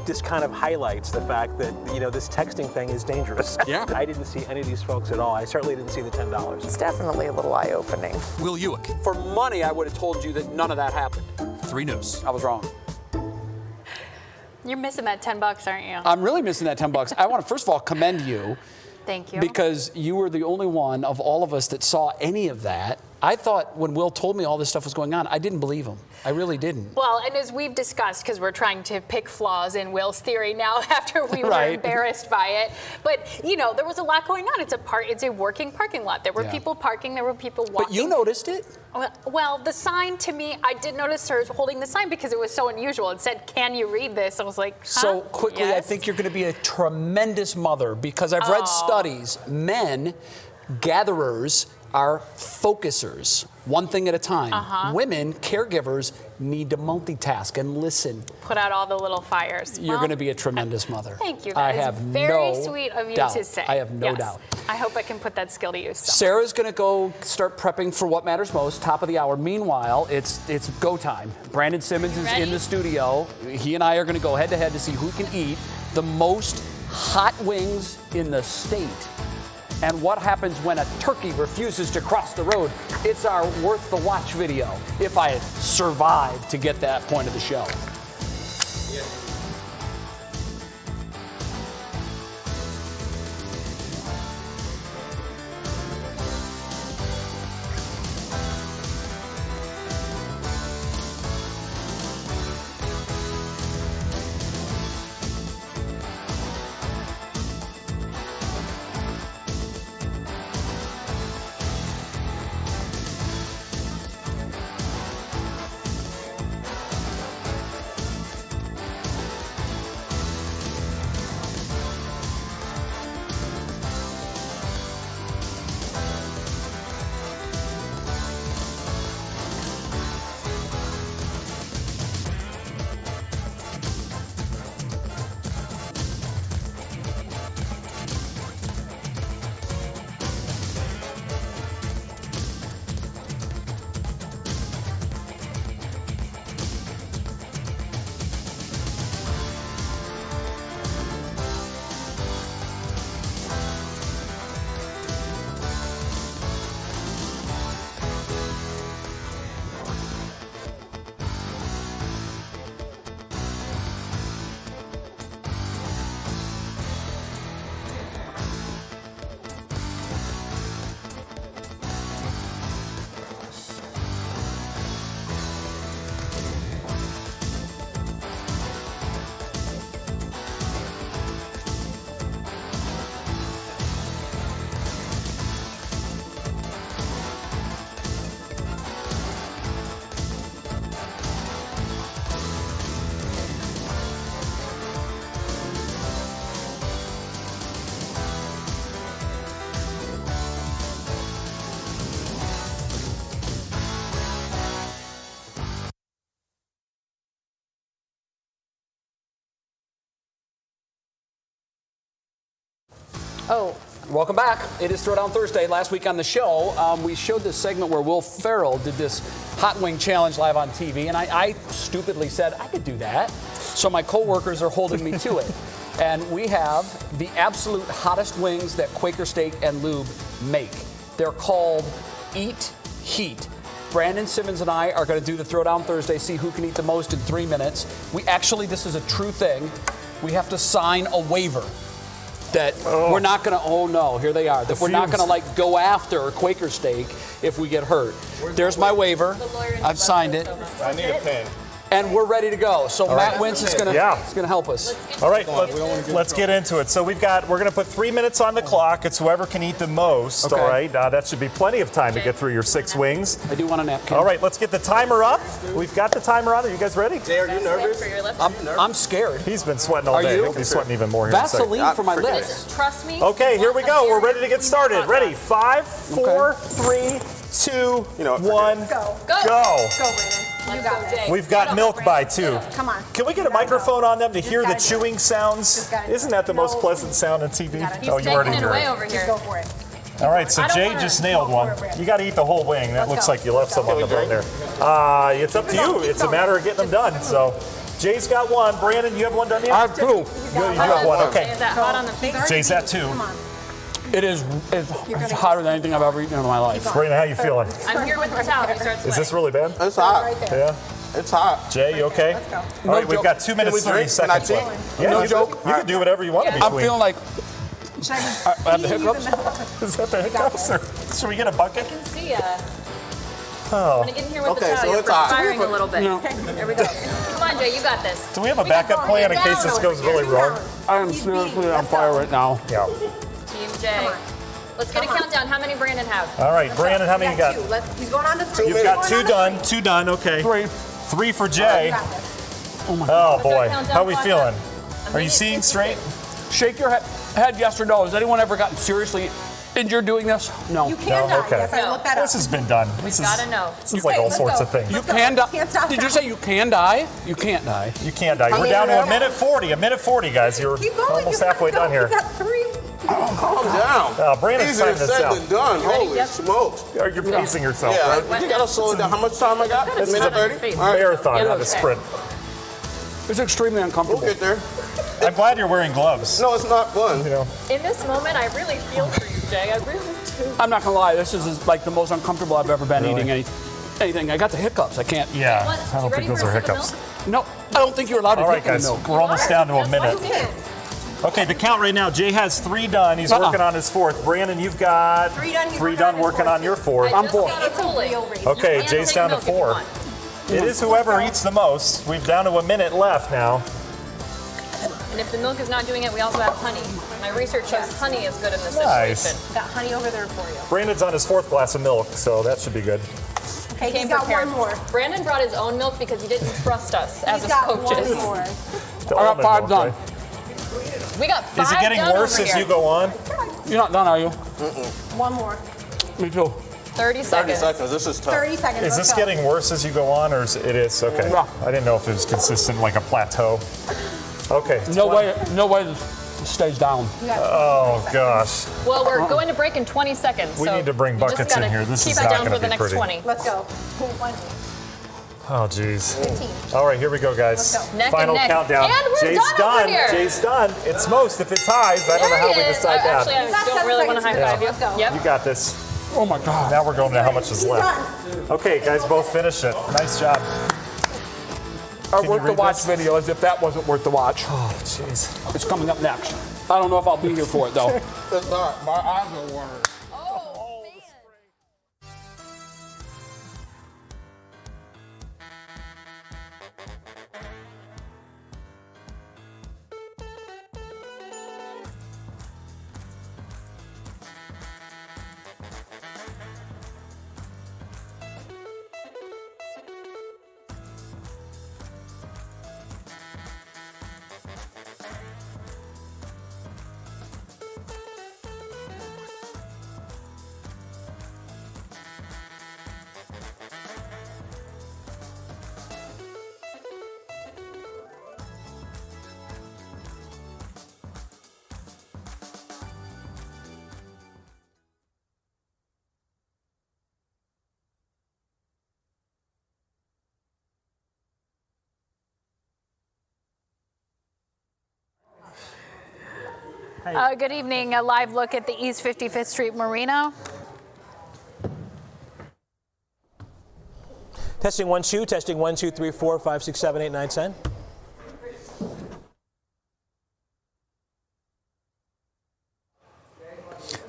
This kind of highlights the fact that, you know, this texting thing is dangerous. Yeah. I didn't see any of these folks at all. I certainly didn't see the $10. It's definitely a little eye-opening. Will Ewick. For money, I would have told you that none of that happened. 3 News. I was wrong. You're missing that $10, aren't you? I'm really missing that $10. I want to first of all commend you. Thank you. Because you were the only one of all of us that saw any of that. I thought when Will told me all this stuff was going on, I didn't believe him. I really didn't. Well, and as we've discussed, because we're trying to pick flaws in Will's theory now after we were Right. embarrassed by it. But, you know, there was a lot going on. It's a working parking lot. There were people parking, there were people walking. But you noticed it? Well, the sign to me, I did notice her holding the sign because it was so unusual. It said, "Can you read this?" I was like, huh? So quickly, yes. I think you're going to be a tremendous mother because I've read studies. Men, gatherers, are focusers, one thing at a time. Women, caregivers, need to multitask and listen. Put out all the little fires. You're going to be a tremendous mother. Thank you. I That is have very no sweet of you doubt. to say. I have no Yes. doubt. I hope I can put that skill to use. Sarah's going to go start prepping for what matters most, top of the hour. Meanwhile, it's go time. Brandon Simmons is in the studio. He and I are going to go head to head to see who can eat the most hot wings in the state. And what happens when a turkey refuses to cross the road. It's our worth the watch video, if I survive to get that point of the show. Oh. Welcome back. It is Throwdown Thursday. Last week on the show, we showed this segment where Will Ferrell did this hot wing challenge live on TV, and I stupidly said I could do that. So my coworkers are holding me to it. And we have the absolute hottest wings that Quaker Steak and Lube make. They're called Eat Heat. Brandon Simmons and I are going to do the Throwdown Thursday, see who can eat the most in 3 minutes. We actually, this is a true thing, we have to sign a waiver that we're not going to, oh no, here they are, that we're not going to like go after Quaker Steak if we get hurt. There's my waiver. I've signed it. I need a pen. And we're ready to go. So All Matt right. Wentz is going to help us. All right, let's get into it. So we're going to put 3 minutes on the clock. It's whoever can eat the most. Okay. All right, that should be plenty of time to get through your 6 wings. I do want a napkin. All right, let's get the timer up. We've got the timer on. Are you guys ready? Jay, are you nervous? I'm scared. He's been sweating all Are day. you? He'll be sweating even more here in a second. Vaseline for my lips. Trust me. Okay, here we go. We're ready to get started. Ready? 5, 4, 3, 2, 1, Go. go. Go, Brandon. You got this. We've got milk by 2. Come on. Can we get a microphone on them to hear the gotta do it. chewing sounds? Isn't that the most pleasant sound on TV? Oh, you already hear it. over Just here. go for it. All right, so I don't Jay wanna just nailed go one. for it, Brandon. You got to eat the whole wing. That looks like you left some on the bone there. It's up to you. It's a matter of getting them done. So Jay's got one. Brandon, you have one done yet? I have 2. You have one. Okay. Is that hot on the finger? Jay's at 2. Come on. It's hotter than anything I've ever eaten in my life. Brandon, how you feeling? I'm here with the towel. You start Is this really bad? It's hot. Right there. Yeah. It's hot. Jay, you okay? Let's go. All right, we've got 2 minutes, 30 seconds Can I left. cheat? Yeah, No you joke? You can do whatever you want in I'm between. feeling like Should I I have the hiccups. Is that the hiccups? Or should we get a bucket? I can see ya. Oh. I'm gonna get in here with Okay, the towel. so You're it's hot. perspiring a little bit. No. There we go. Come on, Jay, you got this. Do we have a backup plan in case this goes really wrong? I am seriously on fire right now. Yeah. Team Jay. Let's get a countdown. How many Brandon have? All right, Brandon, how many you got? He's going on to 3. You've got 2 done. 2 done. Okay. 3 for Jay. Oh boy, how are we feeling? Are you seeing straight? Shake your head yes or no. Has anyone ever gotten seriously injured doing this? No. You can die. okay. Yes, I looked that up. This has been done. This is, Gotta know. this is like all let's sorts go. of things. You Let's go. can die. Can't stop Did you now. say you can die? You can't die. You can't die. We're down to a minute 40. A minute 40, guys. You're Keep going. almost You halfway gotta done go. here. You got 3. Calm down. Brandon's Easier timing this said out. than done. Holy smokes. You're pacing yourself. Yeah, right? you gotta slow it down. How much time I got? This is Minute a 30? All right. marathon, not a sprint. It's extremely uncomfortable. We'll get there. I'm glad you're wearing gloves. No, it's not fun. You know. In this moment, I really feel for you, Jay. I really do. I'm not gonna lie. This is like the most uncomfortable I've ever been eating anything. I got the hiccups. I can't. Yeah, What? I don't You think ready those for a are sip of hiccups. No, I don't think you're allowed to All right, drink guys, the milk. we're almost down to a minute. Okay. Okay, the count right now. Jay has 3 done. He's working on his 4th. Brandon, you've got 3 done. He's 3 done working on your 4th. I'm 4. It's a real race. Okay, You can Jay's take down to milk if you 4. want. It is whoever eats the most. We've down to a minute left now. And if the milk is not doing it, we also have honey. My research shows honey is good in this Nice. situation. Got honey over there for you. Brandon's on his 4th glass of milk, so that should be good. Okay, he's Came got prepared. one more. Brandon brought his own milk because he didn't trust us as He's his got coaches. one more. The I got almond 5 milk, done. right? We got 5 Is it getting done worse over as here. you go on? You're not done, are you? One more. Me too. 30 30 seconds. seconds. This is tough. 30 seconds. Is Let's this go. getting worse as you go on, or is it is? Okay. Yeah. I didn't know if it was consistent, like a plateau. Okay. No way this stays down. Oh, gosh. Well, we're going to break in 20 seconds. We so need to bring you just buckets in gotta here. This keep is it not down gonna for the be next pretty. 20. Let's go. Oh, geez. 15. All right, here we go, guys. Let's go. Neck Final and neck. countdown. And we're Jay's done over here. Jay's done. It's most. If it ties, I don't know how we There he is. decide that. Actually, I Got don't 7 really want to high seconds five to you. go. Let's go. Yep. You got this. Oh my God. Now we're going to how much is He's left. done. Okay, guys, both finish it. Nice job. Our Can worth you the read watch this? video as if that wasn't worth the watch. Oh, jeez. It's coming up next. I don't know if I'll be here for it though. It's hot. My eyes are watering. Good evening. A live look at the East 55th Street Marina. Testing 1 2, testing 1 2 3 4 5 6 7 8 9 10.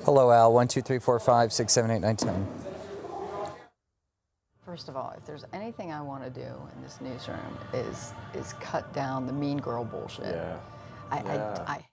Hello, Al. 1 2 3 4 5 6 7 8 9 10. First of all, if there's anything I want to do in this newsroom is cut down the mean girl bullshit. Yeah. I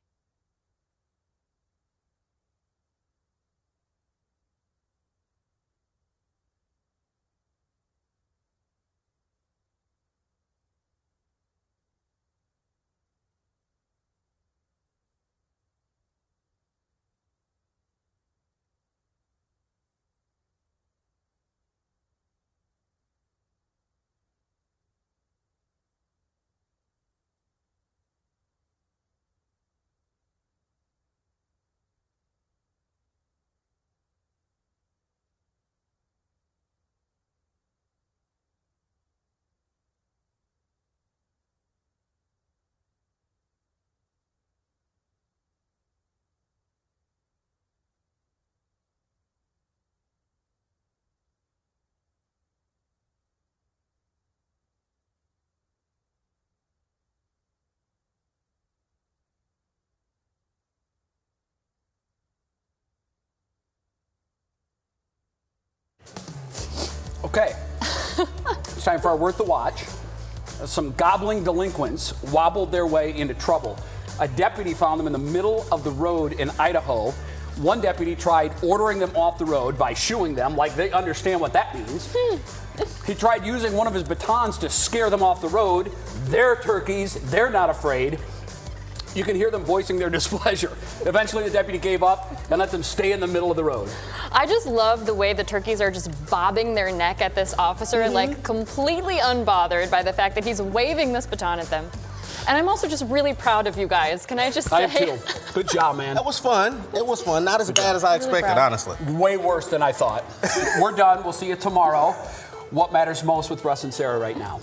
Okay, it's time for our Worth the Watch. Some gobbling delinquents wobbled their way into trouble. A deputy found them in the middle of the road in Idaho. One deputy tried ordering them off the road by shooing them, like they understand what that means. He tried using one of his batons to scare them off the road. They're turkeys, they're not afraid. You can hear them voicing their displeasure. Eventually, the deputy gave up and let them stay in the middle of the road. I just love the way the turkeys are just bobbing their neck at this officer, like completely unbothered by the fact that he's waving this baton at them. And I'm also just really proud of you guys. Can I just say? I am too. Good job, man. That was fun. It was fun. Not as bad as I expected, honestly. Way worse than I thought. We're done. We'll see you tomorrow. What matters most with Russ and Sarah right now?